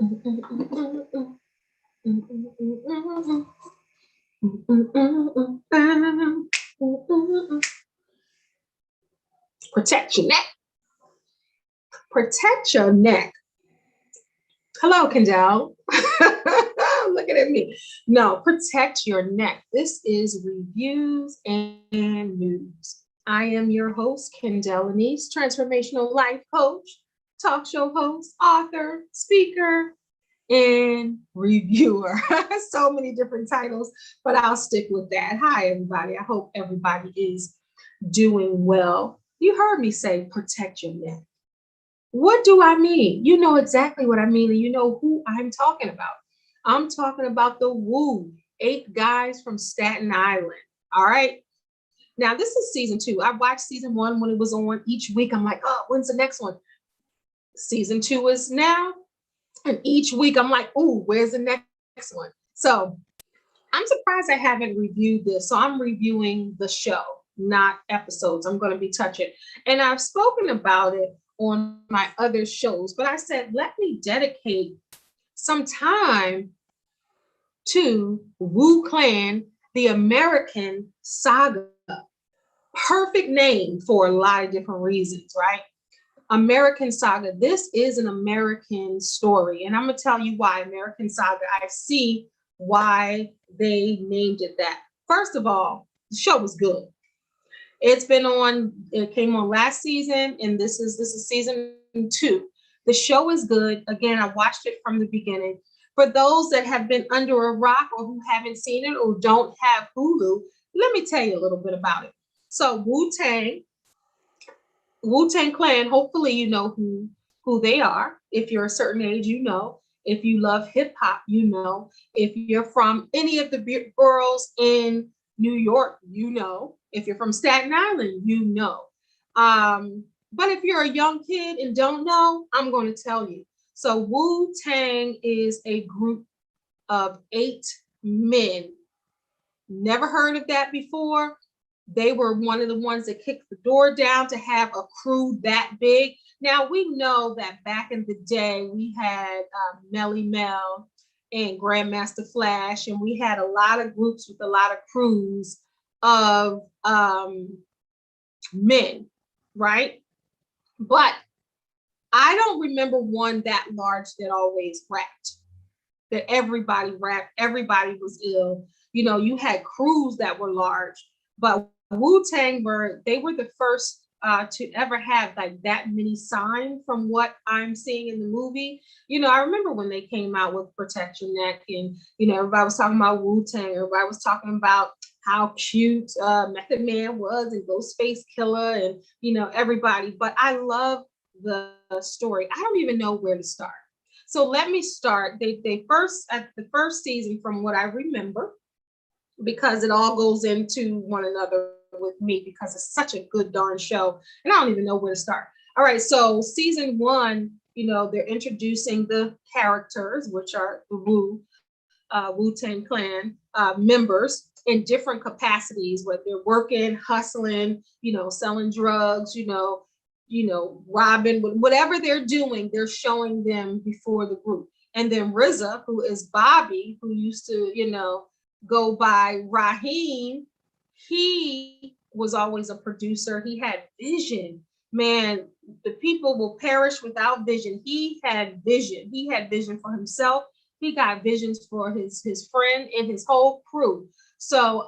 Protect your neck. Protect your neck. Hello, Kendell. Looking at me. No, protect your neck. This is reviews and news. I am your host, Kendell Lenice, transformational life coach, talk show host, author, speaker, and reviewer. So many different titles, but I'll stick with that. Hi, everybody. I hope everybody is doing well. You heard me say protect your neck. What do I mean? You know exactly what I mean, and you know who I'm talking about. I'm talking about the Woo, 8 guys from Staten Island. All right. Now, this is season 2. I watched season 1 when it was on each week. I'm like, oh, when's the next one? Season 2 is now. And each week I'm like, oh, where's the next one? So I'm surprised I haven't reviewed this. So I'm reviewing the show, not episodes. I'm going to be touching. And I've spoken about it on my other shows, but I said, let me dedicate some time to Wu Clan, the American Saga. Perfect name for a lot of different reasons, right? American Saga. This is an American story. And I'm going to tell you why American Saga. I see why they named it that. First of all, the show was good. It's been on, it came on last season, and this is season 2. The show is good. Again, I watched it from the beginning. For those that have been under a rock or who haven't seen it or don't have Hulu, let me tell you a little bit about it. So Wu-Tang Clan, hopefully you know who they are. If you're a certain age, you know. If you love hip hop, you know. If you're from any of the boroughs in New York, you know. If you're from Staten Island, you know. But if you're a young kid and don't know, I'm going to tell you. So Wu-Tang is a group of 8 men. Never heard of that before. They were one of the ones that kicked the door down to have a crew that big. Now, we know that back in the day, we had Melly Mel and Grandmaster Flash, and we had a lot of groups with a lot of crews of men, right? But I don't remember one that large that always rapped, that everybody rapped, everybody was ill. You know, you had crews that were large, but Wu-Tang they were the first to ever have like that many signs from what I'm seeing in the movie. You know, I remember when they came out with Protect Your Neck, and, you know, everybody was talking about Wu-Tang, everybody was talking about how cute Method Man was and Ghostface Killer and, you know, everybody. But I love the story. I don't even know where to start. So let me start. They first, at the first season, from what I remember, because it all goes into one another with me, because it's such a good darn show, and I don't even know where to start. All right, so season 1, you know, they're introducing the characters, which are the Wu-Tang Clan members in different capacities, whether they're working, hustling, you know, selling drugs, you know, robbing, whatever they're doing, they're showing them before the group. And then RZA, who is Bobby, who used to, you know, go by Raheem, he was always a producer. He had vision. Man, the people will perish without vision. He had vision. He had vision for himself. He got visions for his friend and his whole crew. So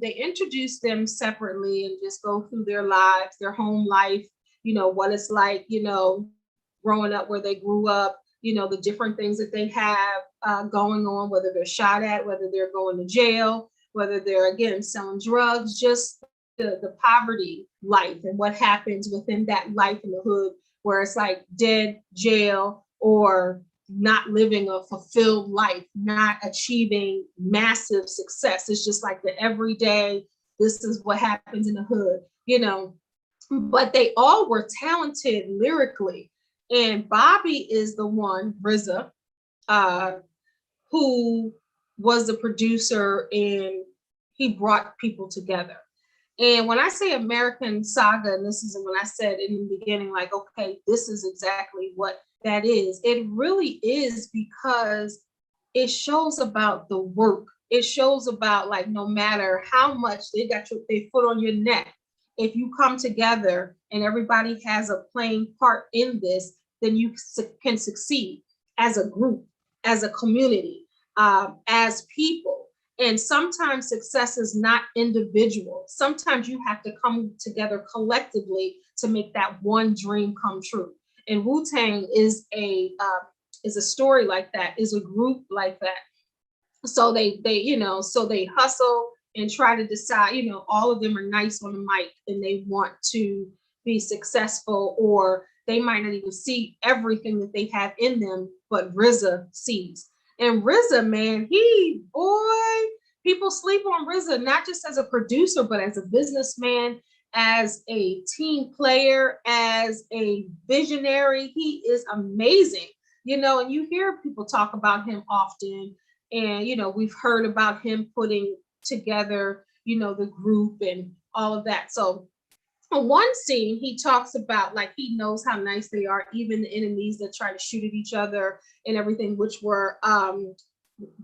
they introduced them separately and just go through their lives, their home life, you know, what it's like, you know, growing up where they grew up, you know, the different things that they have going on, whether they're shot at, whether they're going to jail, whether they're, again, selling drugs, just the poverty life and what happens within that life in the hood, where it's like dead, jail, or not living a fulfilled life, not achieving massive success. It's just like the everyday, this is what happens in the hood, you know. But they all were talented lyrically. And Bobby is the one, RZA, who was the producer, and he brought people together. And when I say American Saga, and this is when I said in the beginning, like, okay, this is exactly what that is. It really is, because it shows about the work. It shows about, like, no matter how much they got their foot on your neck, if you come together and everybody has a playing part in this, then you can succeed as a group, as a community, as people. And sometimes success is not individual. Sometimes you have to come together collectively to make that one dream come true. And Wu-Tang is a story like that, is a group like that. So they hustle and try to decide, all of them are nice on the mic and they want to be successful, or they might not even see everything that they have in them, but RZA sees. And RZA, man, people sleep on RZA, not just as a producer, but as a businessman, as a team player, as a visionary. He is amazing, and you hear people talk about him often. And, we've heard about him putting together, the group and all of that. So on one scene, he talks about, like, he knows how nice they are, even the enemies that try to shoot at each other and everything, which were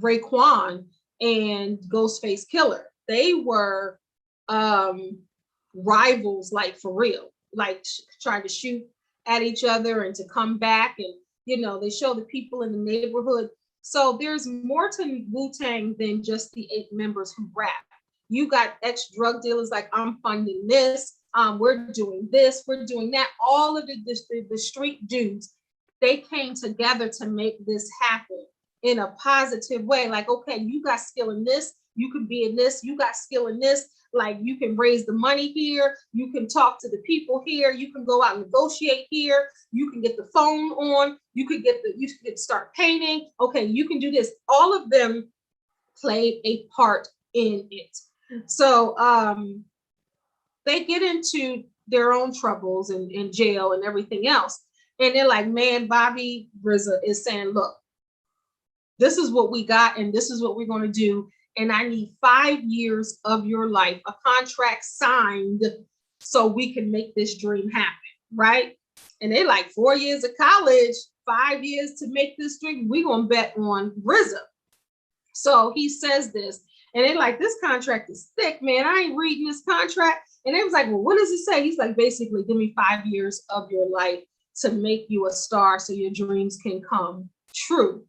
Raekwon and Ghostface Killer. They were rivals, like, for real, like trying to shoot at each other and to come back. And, they show the people in the neighborhood. So there's more to Wu-Tang than just the 8 members who rap. You got ex-drug dealers like, I'm funding this, we're doing this, we're doing that. All of the street dudes, they came together to make this happen in a positive way. Like, okay, you got skill in this, you can be in this, you got skill in this, like, you can raise the money here, you can talk to the people here, you can go out and negotiate here, you can get the phone on, you can start painting, okay, you can do this. All of them played a part in it. So they get into their own troubles and in jail and everything else. And they're like, man, Bobby RZA is saying, look, this is what we got and this is what we're going to do. And I need 5 years of your life, a contract signed, so we can make this dream happen, right? And they're like, 4 years of college, 5 years to make this dream. We're going to bet on RZA. So he says this, and they're like, this contract is thick, man. I ain't reading this contract. And they was like, well, what does it say? He's like, basically, give me 5 years of your life to make you a star so your dreams can come true.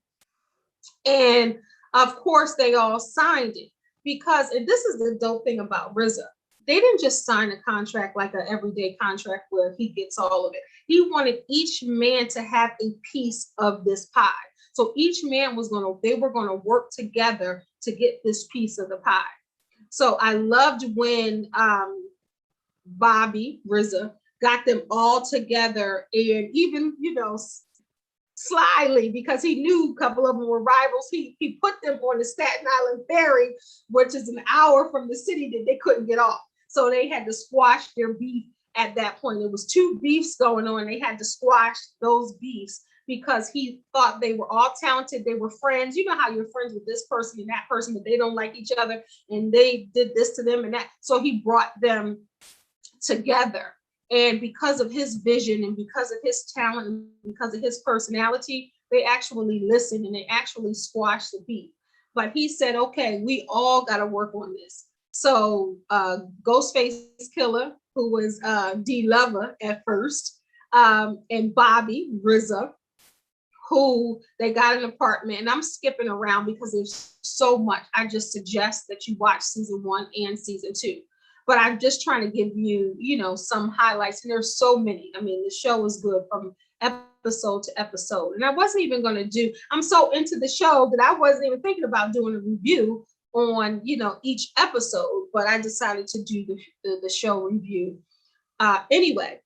And of course, they all signed it because, and this is the dope thing about RZA, they didn't just sign a contract like an everyday contract where he gets all of it. He wanted each man to have a piece of this pie. So each man they were going to work together to get this piece of the pie. So I loved when Bobby RZA got them all together, and even, slyly, because he knew a couple of them were rivals, he put them on the Staten Island ferry, which is an hour from the city that they couldn't get off. So they had to squash their beef at that point. There was 2 beefs going on. They had to squash those beefs because he thought they were all talented. They were friends. You know how you're friends with this person and that person, but they don't like each other and they did this to them and that. So he brought them together. And because of his vision and because of his talent and because of his personality, they actually listened and they actually squashed the beef. But he said, okay, we all got to work on this. So Ghostface Killer, who was D Lover at first, and Bobby RZA, who they got an apartment. And I'm skipping around because there's so much. I just suggest that you watch season 1 and season 2. But I'm just trying to give you, some highlights. And there's so many. I mean, the show is good from episode to episode. And I wasn't even going to I'm so into the show that I wasn't even thinking about doing a review on, each episode. But I decided to do the show review anyway.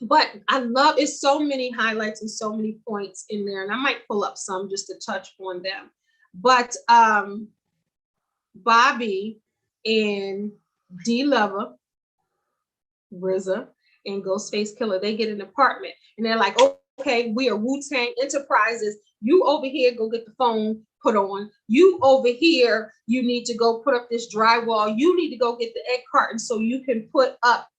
But I love it's so many highlights and so many points in there. And I might pull up some just to touch on them. But Bobby and D Lover, RZA, and Ghostface Killer, they get an apartment and they're like, okay, we are Wu-Tang Enterprises. You over here, go get the phone put on. You over here, you need to go put up this drywall. You need to go get the egg carton so you can put up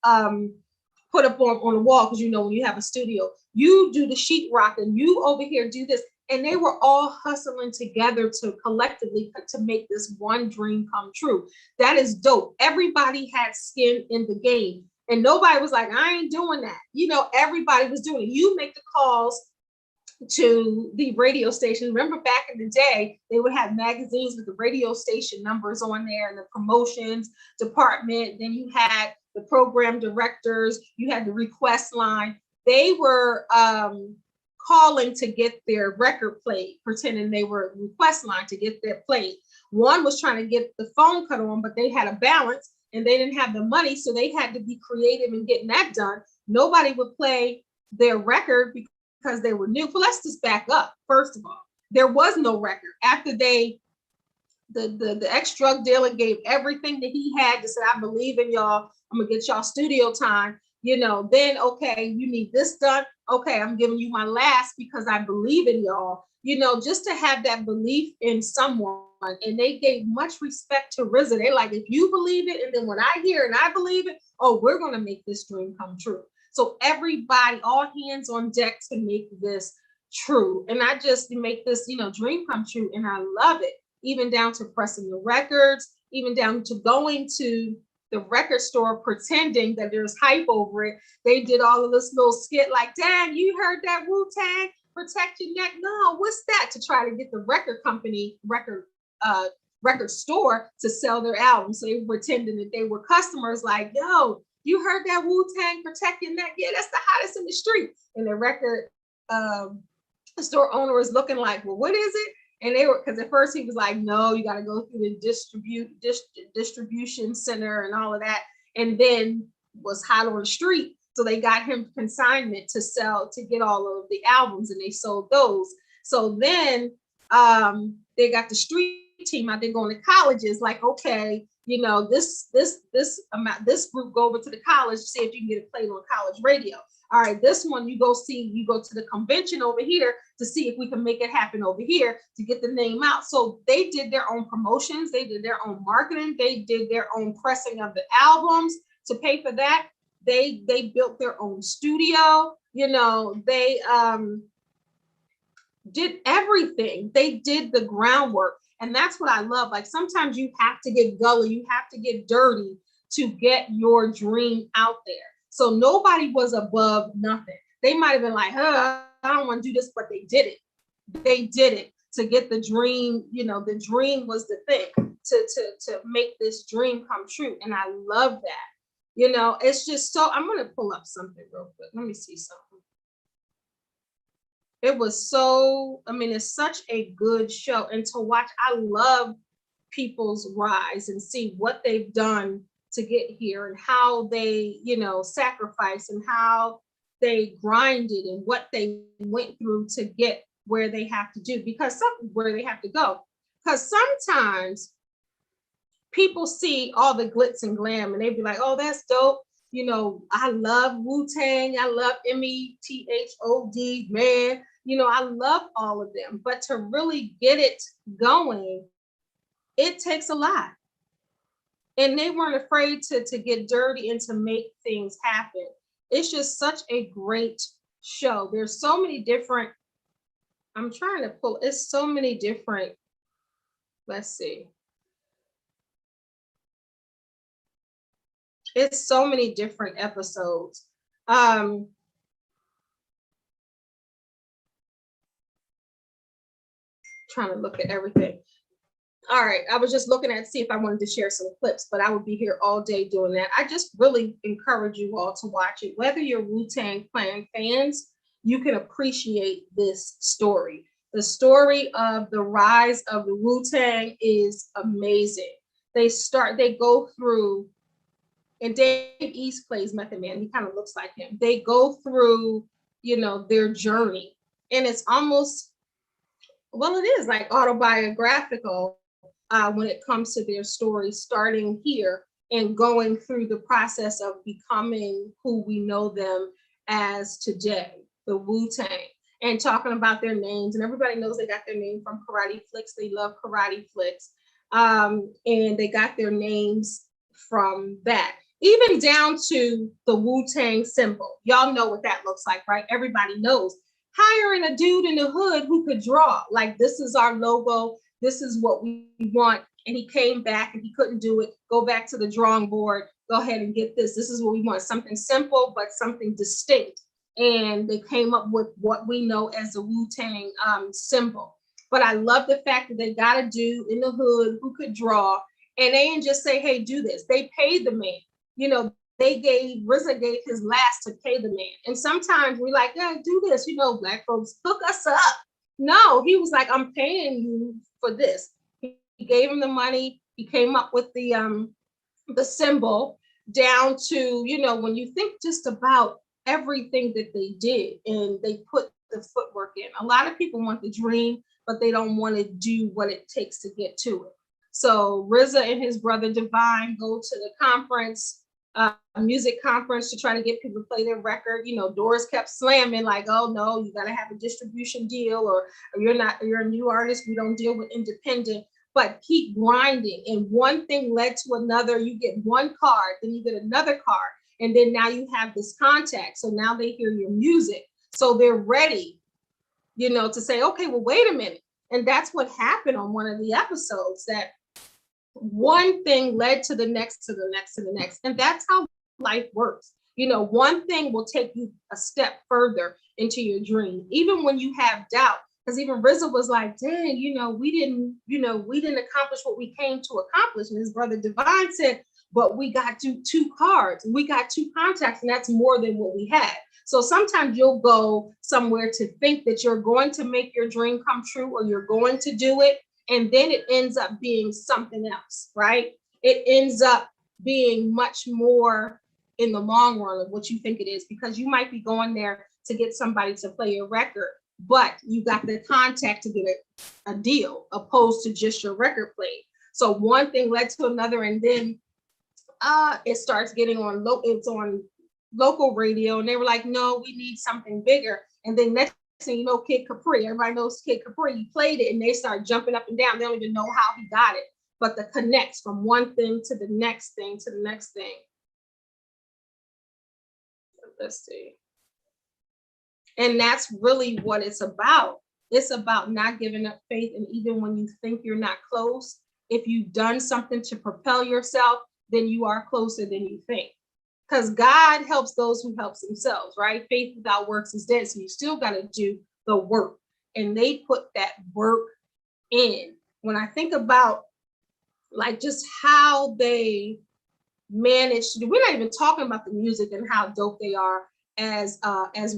put up on the wall, because you know when you have a studio, you do the sheetrock and you over here do this. And they were all hustling together to collectively to make this one dream come true. That is dope. Everybody had skin in the game. And nobody was like, I ain't doing that. You know, everybody was doing it. You make the calls to the radio station. Remember back in the day, they would have magazines with the radio station numbers on there and the promotions department. Then you had the program directors, you had the request line. They were calling to get their record played, pretending they were request line to get their played. One was trying to get the phone cut on, but they had a balance and they didn't have the money, so they had to be creative in getting that done. Nobody would play their record because they were new. But let's just back up. First of all, there was no record. After the ex-drug dealer gave everything that he had to say, I believe in y'all, I'm gonna get y'all studio time, you know, then okay, you need this done. Okay, I'm giving you my last because I believe in y'all, you know, just to have that belief in someone. And they gave much respect to RZA. They like, if you believe it, and then when I hear and I believe it, oh, we're gonna make this dream come true. So everybody, all hands on deck to make this true. And I just make this, you know, dream come true. And I love it, even down to pressing the records, even down to going to the record store pretending that there's hype over it. They did all of this little skit like, Tang, you heard that Wu-Tang, protect your neck. No, what's that? To try to get the record company, record store to sell their album. So they were pretending that they were customers like, yo, you heard that Wu-Tang, protect your neck? Yeah, that's the hottest in the street. And the record store owner was looking like, well, what is it? And they were, because at first he was like, no, you got to go through the distribution center and all of that. And then was hot on the street. So they got him consignment to sell, to get all of the albums, and they sold those. So then they got the street team out there going to colleges, like, okay, you know, this group go over to the college, see if you can get it played on college radio. All right, this one you go to the convention over here to see if we can make it happen over here to get the name out. So they did their own promotions, they did their own marketing, they did their own pressing of the albums. To pay for that, they built their own studio, you know, they did everything. They did the groundwork. And that's what I love. Like, sometimes you have to get gully, you have to get dirty to get your dream out there. So nobody was above nothing. They might have been like, I don't want to do this, but they did it. They did it to get the dream. You know, the dream was the thing to make this dream come true. And I love that. You know, it's just so, I'm going to pull up something real quick. Let me see something. It was so, I mean, it's such a good show. And to watch, I love people's rise and see what they've done to get here and how they, you know, sacrifice and how they grinded and what they went through to get where they have to do, because where they have to go. Because sometimes people see all the glitz and glam and they be like, oh, that's dope. You know, I love Wu-Tang. I love METHOD, man. You know, I love all of them. But to really get it going, it takes a lot. And they weren't afraid to get dirty and to make things happen. It's just such a great show. There's so many different, I'm trying to pull, it's so many different, let's see. It's so many different episodes. Trying to look at everything. All right, I was just looking at see if I wanted to share some clips, but I would be here all day doing that. I just really encourage you all to watch it. Whether you're Wu-Tang Clan fans, you can appreciate this story. The story of the rise of the Wu-Tang is amazing. They go through, and Dave East plays Method Man. He kind of looks like him. They go through, you know, their journey, and it's almost, well, it is like autobiographical when it comes to their story, starting here and going through the process of becoming who we know them as today, the Wu-Tang, and talking about their names. And everybody knows they got their name from karate flicks. They love karate flicks. And they got their names from that. even down to the Wu-Tang symbol. Y'all know what that looks like, right? Everybody knows. Hiring a dude in the hood who could draw, like, this is our logo, this is what we want. And he came back and he couldn't do it. Go back to the drawing board, go ahead and get this. This is what we want, something simple, but something distinct. And they came up with what we know as the Wu-Tang symbol. But I love the fact that they got a dude in the hood who could draw, and they didn't just say, hey, do this. They paid the man. You know, RZA gave his last to pay the man. And sometimes we're like, yeah, do this. You know, Black folks, hook us up. No, he was like, I'm paying you for this. He gave him the money. He came up with the symbol, down to, you know, when you think just about everything that they did and they put the footwork in. A lot of people want the dream, but they don't want to do what it takes to get to it. So RZA and his brother Divine go to the conference, a music conference, to try to get people to play their record. You know, doors kept slamming, like, oh no, you got to have a distribution deal, or you're a new artist, we don't deal with independent. But keep grinding, and one thing led to another. You get one card, then you get another card, and then now you have this contact. So now they hear your music, so they're ready, you know, to say, okay, well, wait a minute. And that's what happened on one of the episodes, that one thing led to the next, to the next, to the next. And that's how life works. You know, one thing will take you a step further into your dream, even when you have doubt. Because even RZA was like, dang, you know, we didn't accomplish what we came to accomplish. And his brother Divine said, but we got two cards, we got two contacts, and that's more than what we had. So sometimes you'll go somewhere to think that you're going to make your dream come true, or you're going to do it, and then it ends up being something else, right? It ends up being much more in the long run of what you think it is, because you might be going there to get somebody to play your record, but you got the contact to get a deal, opposed to just your record played. So one thing led to another, and then it starts getting on local radio, and they were like, no, we need something bigger. And then next thing you know, Kid Capri, everybody knows Kid Capri, he played it, and they start jumping up and down. They don't even know how he got it, but the connects from one thing to the next thing to the next thing. Let's see. And that's really what it's about. It's about not giving up faith. And even when you think you're not close, if you've done something to propel yourself, then you are closer than you think. Because God helps those who helps themselves, right? Faith without works is dead. So you still got to do the work. And they put that work in. When I think about like just how they managed to do, we're not even talking about the music and how dope they are as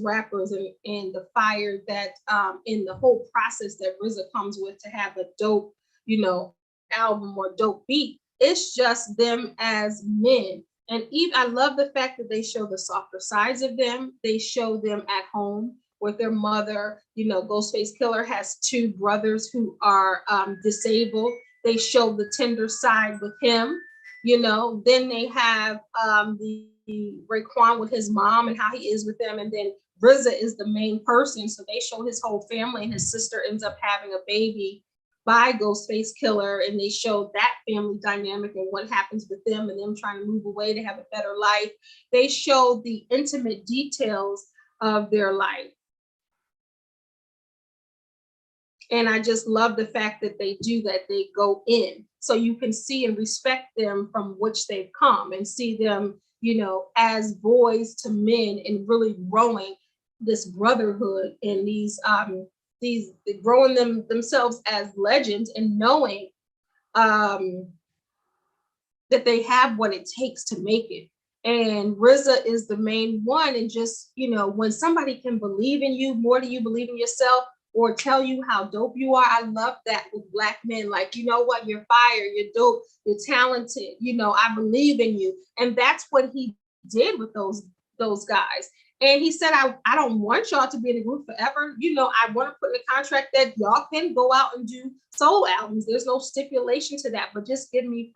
rappers, and the fire that in the whole process that RZA comes with to have a dope, you know, album or dope beat. It's just them as men. And even I love the fact that they show the softer sides of them. They show them at home with their mother. You know, Ghostface Killer has two brothers who are disabled. They show the tender side with him. You know, then they have the Raekwon with his mom and how he is with them. And then RZA is the main person. So they show his whole family, and his sister ends up having a baby by Ghostface Killer. And they show that family dynamic and what happens with them and them trying to move away to have a better life. They show the intimate details of their life. And I just love the fact that they do that. They go in so you can see and respect them from which they've come, and see them, you know, as boys to men, and really growing this brotherhood, and these growing themselves as legends, and knowing that they have what it takes to make it. And RZA is the main one. And just, you know, when somebody can believe in you more than you believe in yourself, or tell you how dope you are. I love that with Black men. Like, you know what, you're fire, you're dope, you're talented, you know, I believe in you. And that's what he did with those guys. And he said, I don't want y'all to be in a group forever. You know, I want to put in a contract that y'all can go out and do solo albums. There's no stipulation to that, but just give me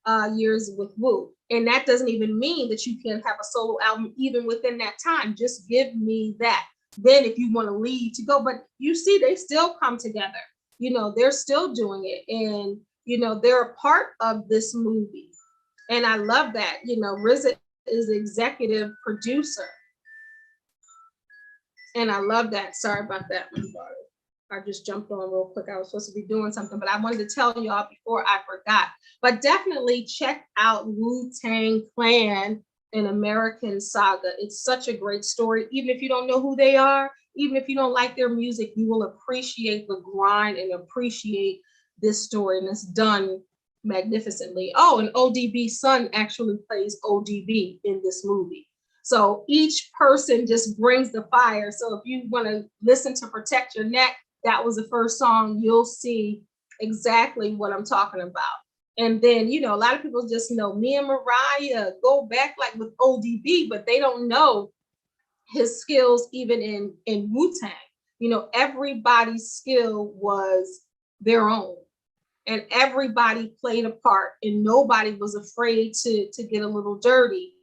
5 years with Wu. And that doesn't even mean that you can have a solo album even within that time. Just give me that. Then if you want to leave to go, but you see, they still come together, you know, they're still doing it. And, you know, they're a part of this movie. And I love that, you know, RZA is the executive producer. And I love that. Sorry about that. I just jumped on real quick. I was supposed to be doing something, but I wanted to tell y'all before I forgot. But definitely check out Wu-Tang Clan and American Saga. It's such a great story. Even if you don't know who they are, even if you don't like their music, you will appreciate the grind and appreciate this story. And it's done magnificently. Oh, and ODB's son actually plays ODB in this movie. So each person just brings the fire. So if you want to listen to Protect Your Neck, that was the first song. You'll see exactly what I'm talking about. And then, you know, a lot of people just know me and Mariah go back like with ODB, but they don't know his skills even in Wu-Tang. You know, everybody's skill was their own. And everybody played a part, and nobody was afraid to get a little dirty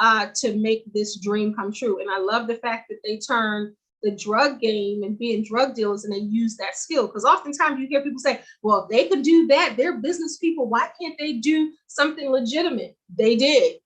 to make this dream come true. And I love the fact that they turned the drug game and being drug dealers and they use that skill. Because oftentimes you hear people say, well, if they could do that, they're business people. Why can't they do something legitimate? They did.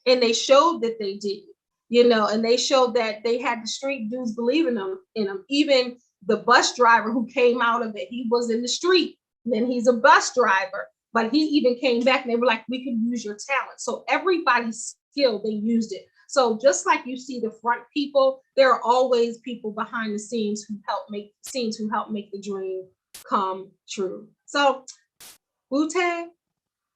And they showed that they did, you know, and they showed that they had the street dudes believing in them. Even the bus driver who came out of it, he was in the street. Then he's a bus driver, but he even came back and they were like, we can use your talent. So everybody's skill, they used it. So just like you see the front people, there are always people behind the scenes who help make the dream come true. So Wu-Tang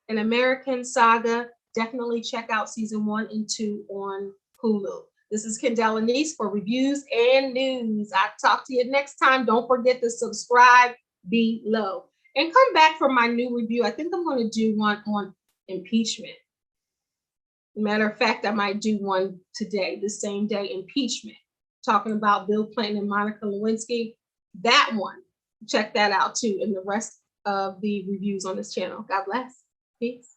and American Saga, definitely check out season 1 and 2 on Hulu. This is Kendell Lenice for reviews and news. I'll talk to you next time. Don't forget to subscribe below. And come back for my new review. I think I'm going to do one on impeachment. Matter of fact, I might do one today, the same day, impeachment, talking about Bill Clinton and Monica Lewinsky. That one, check that out too, and the rest of the reviews on this channel. God bless. Peace.